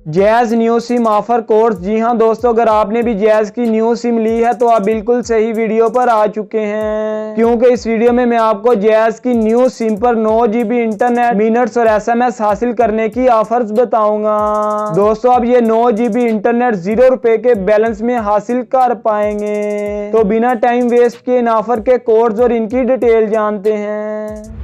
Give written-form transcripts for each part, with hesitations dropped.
Jazz new SIM offer course. जी हाँ दोस्तों, अगर आपने भी जैज़ की न्यू सिम ली है तो आप बिल्कुल सही वीडियो पर आ चुके हैं, क्योंकि इस वीडियो में मैं आपको जैज़ की न्यू सिम पर 9 GB इंटरनेट मिनट्स और SMS हासिल करने की ऑफर्स बताऊंगा। दोस्तों अब ये 9 GB इंटरनेट 0 रुपए के बैलेंस में हासिल कर पाएंगे। तो बिना टाइम वेस्ट किए इन ऑफर के कोड्स और इनकी डिटेल जानते हैं।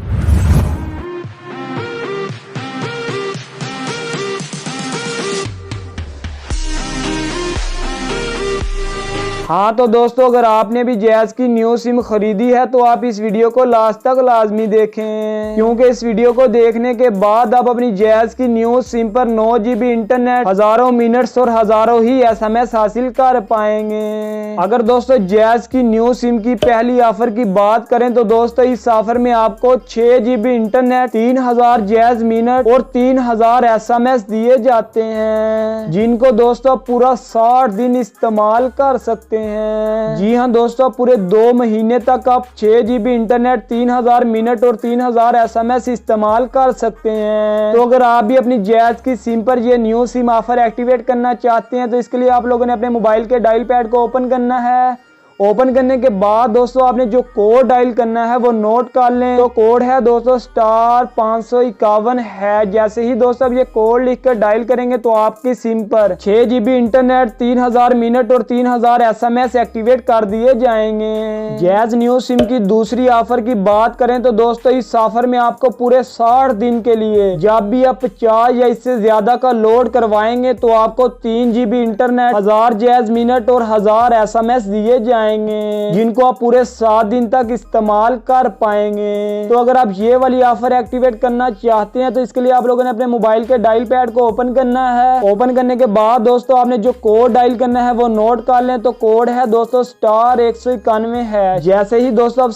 हाँ तो दोस्तों, अगर आपने भी जैज़ की न्यू सिम खरीदी है तो आप इस वीडियो को लास्ट तक लाजमी देखें, क्योंकि इस वीडियो को देखने के बाद आप अपनी जैज़ की न्यू सिम पर 9 GB इंटरनेट, हजारों मिनट्स और हजारों ही SMS हासिल कर पाएंगे। अगर दोस्तों जैज़ की न्यू सिम की पहली ऑफर की बात करें तो दोस्तों इस ऑफर में आपको 6 GB इंटरनेट, 3000 जैज़ मिनट और 3000 SMS दिए जाते हैं, जिनको दोस्तों पूरा 60 दिन इस्तेमाल कर सकते हैं। जी हाँ दोस्तों, पूरे 2 महीने तक आप 6 GB इंटरनेट, 3000 मिनट और 3000 SMS इस्तेमाल कर सकते हैं। तो अगर आप भी अपनी जैज़ की सिम पर ये न्यू सिम ऑफर एक्टिवेट करना चाहते हैं तो इसके लिए आप लोगों ने अपने मोबाइल के डायल पैड को ओपन करना है। ओपन करने के बाद दोस्तों आपने जो कोड डायल करना है वो नोट कर लें। तो कोड है दोस्तों *551 है। जैसे ही दोस्तों अब ये कोड लिखकर डायल करेंगे तो आपकी सिम पर 6 GB इंटरनेट, 3000 मिनट और 3000 SMS एक्टिवेट कर दिए जाएंगे। जैज़ न्यू सिम की दूसरी ऑफर की बात करें तो दोस्तों इस ऑफर में आपको पूरे 60 दिन के लिए जब भी आप 50 या इससे ज्यादा का लोड करवाएंगे तो आपको 3 GB इंटरनेट, 1000 जैज़ मिनट और 1000 SMS दिए जाएंगे, जिनको आप पूरे 7 दिन तक इस्तेमाल कर पाएंगे। तो अगर आप ये वाली ऑफर एक्टिवेट करना चाहते हैं तो इसके लिए आप लोगों ने अपने मोबाइल के डायल पैड को ओपन करना है। ओपन करने के बाद दोस्तों आपने जो कोड डायल करना है वो नोट कर लें। तो कोड है दोस्तों *191 है। जैसे ही दोस्तों आप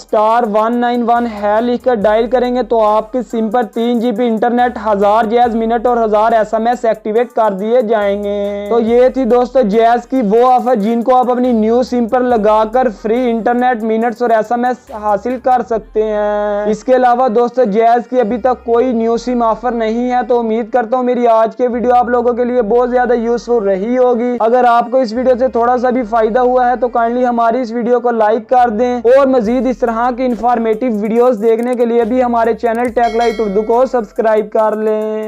*191 है लिखकर डायल करेंगे तो आपकी सिम पर 3 GB इंटरनेट, 1000 जैज़ मिनट और 1000 SMS एक्टिवेट कर दिए जाएंगे। तो ये थी दोस्तों जैज़ की वो ऑफर जिनको आप अपनी न्यू सिम पर लगा कर फ्री इंटरनेट, मिनट्स और SMS हासिल कर सकते हैं। इसके अलावा दोस्तों जैज़ की अभी तक कोई न्यू सिम ऑफर नहीं है। तो उम्मीद करता हूँ मेरी आज के वीडियो आप लोगों के लिए बहुत ज्यादा यूजफुल रही होगी। अगर आपको इस वीडियो से थोड़ा सा भी फायदा हुआ है तो काइंडली हमारी इस वीडियो को लाइक कर दें और मजीद इस तरह की इंफॉर्मेटिव वीडियोस देखने के लिए भी हमारे चैनल टेक लाइट उर्दू को सब्सक्राइब कर लें।